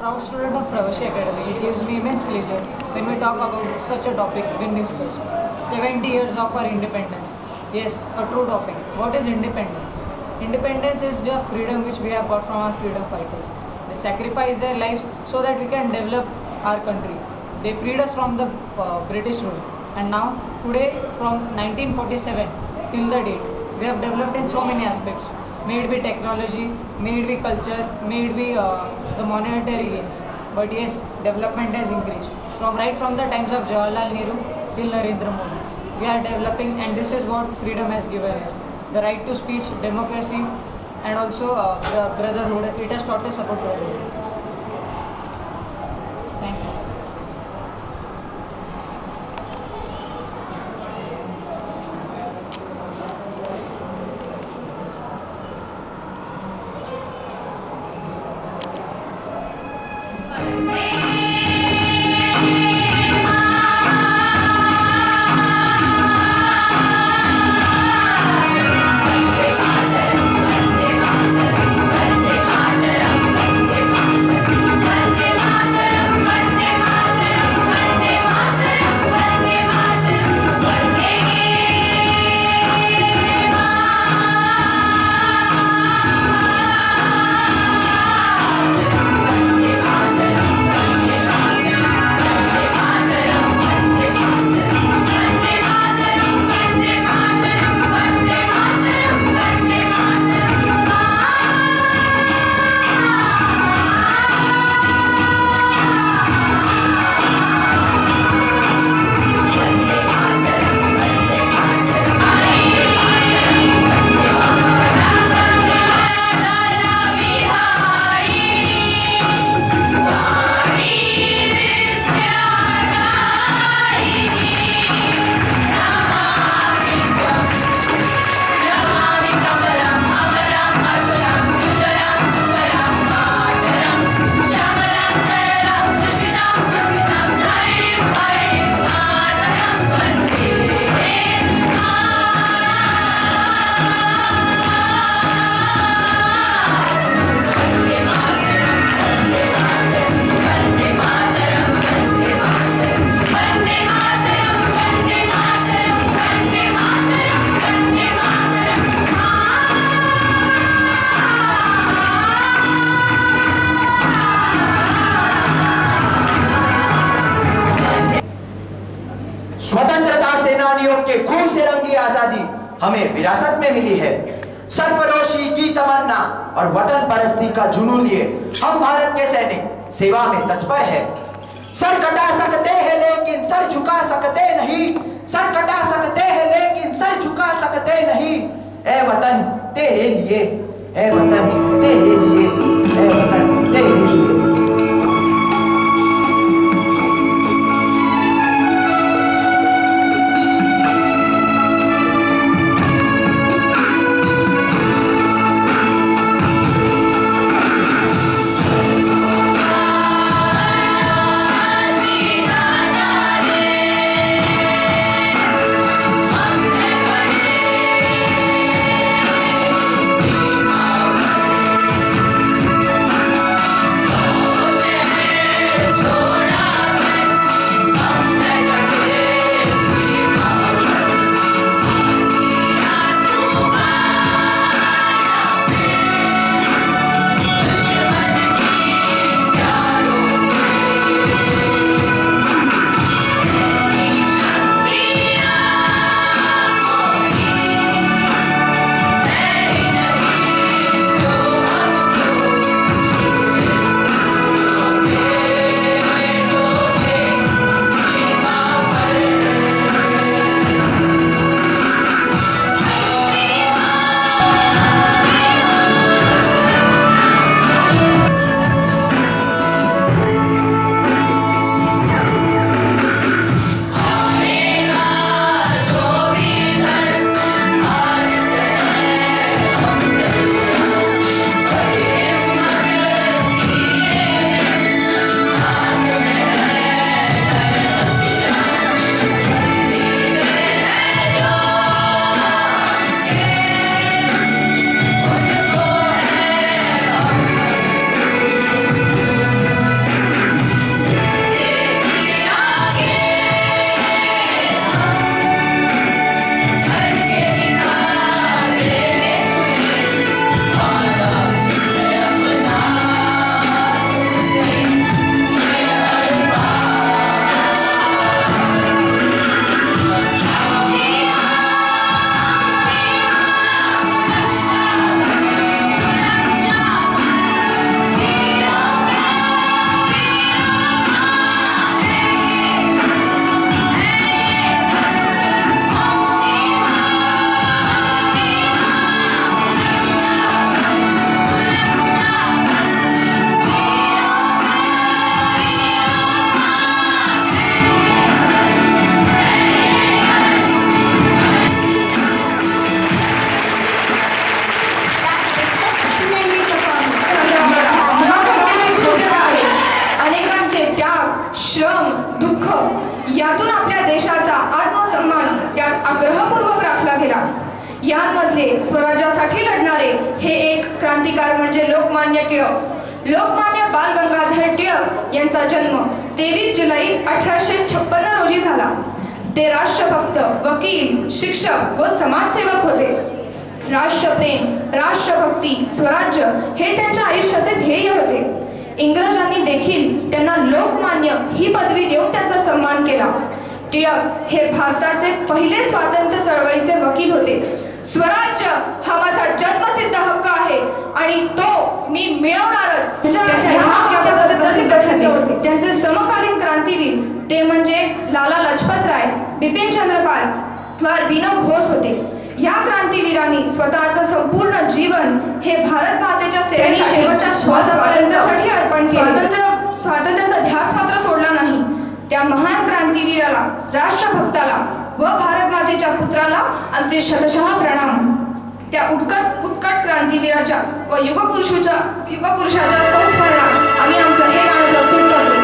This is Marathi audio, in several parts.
Proud student of Pravashi Academy, it gives me immense pleasure when we talk about such a topic being discussed. 70 years of our independence. Yes, a true topic. What is independence? Independence is the freedom which we have got from our freedom fighters. They sacrificed their lives so that we can develop our country. They freed us from the British rule. And now, today, from 1947 till the date, we have developed in so many aspects. May it be technology, may it be culture, may it be the monetary gains. But yes, development has increased. From the times of Jawaharlal Nehru till Narendra Modi. We are developing, and this is what freedom has given us. The right to speech, democracy, and also the brotherhood. It has taught us about brotherhood. Thank you. स्वतंत्रता सेनानियों के खून से रंगी आजादी हमें विरासत में मिली है। सरफरोशी की तमन्ना और वतन परस्ती का जुनून लिए हम भारत के सैनिक सेवा में तत्पर है। सर कटा सकते हैं लेकिन सर झुका सकते नहीं, सर कटा सकते हैं लेकिन सर झुका सकते नहीं। ए वतन तेरे लिए, ए वतन तेरे लिए, ए वतन तेरे लिए। श्रम, दुःख यातून आपल्या देशाचा आत्मसन्मान त्यात आग्रहपूर्वक राखला गेला. यांमधले स्वराज्यासाठी लढणारे हे एक क्रांतिकार म्हणजे लोकमान्य टिळक. लोकमान्य बाल गंगाधर टिळक यांचा जन्म 23 जुलै 1856 रोजी झाला. ते राष्ट्रभक्त, वकील, शिक्षक व समाजसेवक होते. राष्ट्रप्रेम, राष्ट्रभक्ती, स्वराज्य हे त्यांच्या आयुष्याचे ध्येय होते. इंग्रजांनी देखील त्यांना लोकमान्य ही पदवी देऊन त्यांचा सन्मान केला. टिळक हे भारताचे पहिले स्वातंत्र्य चळवळीचे वकील होते. स्वराज्य हा माझा जन्मसिद्ध हक्क आहे आणि तो मी मिळवणारच. त्यांच्या ह्या वाक्याबद्दल प्रसिद्ध होते. त्यांचे समकालीन क्रांतीवीर ते म्हणजे लाला लजपत राय, बिपिन चंद्र पाल व अरबिंदो घोष होते. या क्रांतीवीरांनी स्वतःचं संपूर्ण जीवन हे भारत मातेच्या सेवेसाठी, शेवटच्या श्वासापर्यंतसाठी अर्पण केले. स्वातंत्र्याचा ध्यास मात्र सोडला नाही. त्या महान क्रांतीवीराला, राष्ट्रभक्ताला व भारत मातेच्या पुत्राला आमचे शतशः प्रणाम. त्या उत्कट क्रांतीवीराच्या व युगपुरुषाच्या संस्मरणात आम्ही आमचं हे गाणं प्रस्तुत करतो.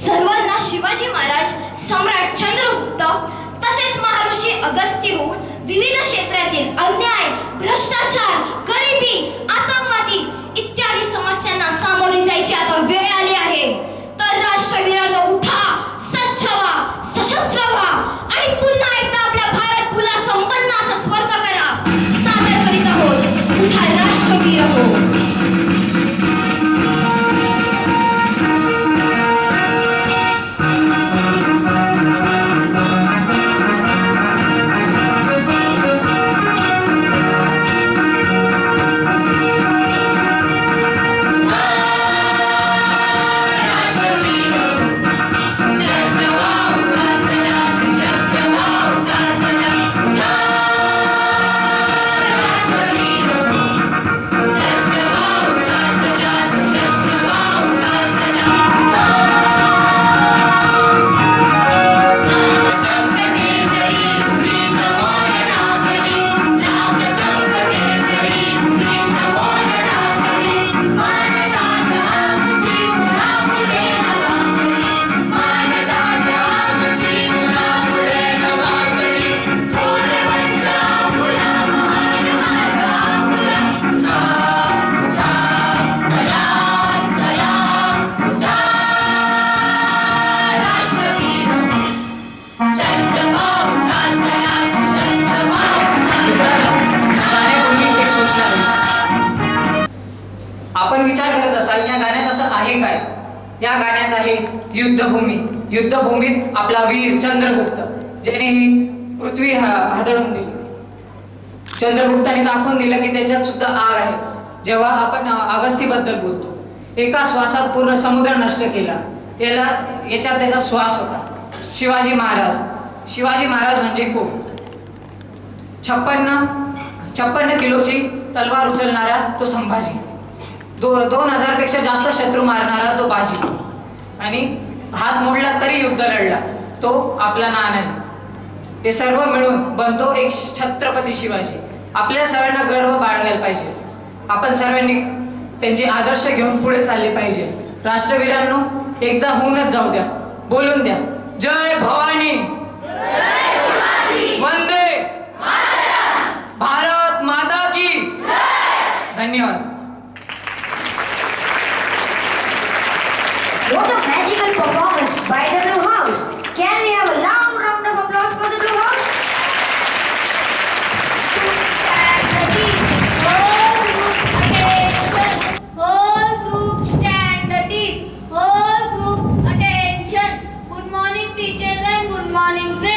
सर्वांना शिवाजी महाराज, सम्राट चंद्रगुप्त तसेच महर्षी अगस्त्य विविध क्षेत्रातील अन्याय, भ्रष्टाचार, गरिबी, आतंकवादी इत्यादी समस्यांना सामोरे जायची आता वेळ आली आहे. तर राष्ट्रवीरांनो, उठा, सज्ज व्हा, सशस्त्र व्हा आणि पुन्हा एकदा आपल्या भारत कुला संपन्न असा स्वर्ग करा. सादर करीत आहोत, उठा राष्ट्रवीर हो. पाण्यात आहे युद्धभूमी. युद्धभूमीत आपला वीर चंद्रगुप्त, ज्याने ही पृथ्वी हादळून दिली. चंद्रगुप्ताने दाखवून दिलं की त्याच्यात सुद्धा आग आहे. जेव्हा आपण अगस्तीबद्दल बोलतो, एका श्वासात पूर्ण समुद्र नष्ट केला. याच्यात त्याचा श्वास होता. शिवाजी महाराज म्हणजे कोण? 56 किलोची तलवार उचलणारा तो संभाजी, 2000 पेक्षा जास्त शत्रू मारणारा तो बाजी, आणि हात मोडला तरी युद्ध लढला तो आपला नानाजी. हे सर्व मिळून बनतो एक छत्रपती शिवाजी. आपल्या सर्वांना गर्व बाळगायला पाहिजे. आपण सर्वांनी त्यांचे आदर्श घेऊन पुढे चालले पाहिजे. राष्ट्रवीरांनो, एकदा होऊनच जाऊ द्या, बोलून द्या, जय भवानी, वंदे भारत माता की. धन्यवाद. What a magical performance by the Blue House. Can we have a loud round of applause for the Blue House? Whole group stand at ease. Whole group attention. Good morning teachers and good morning friends.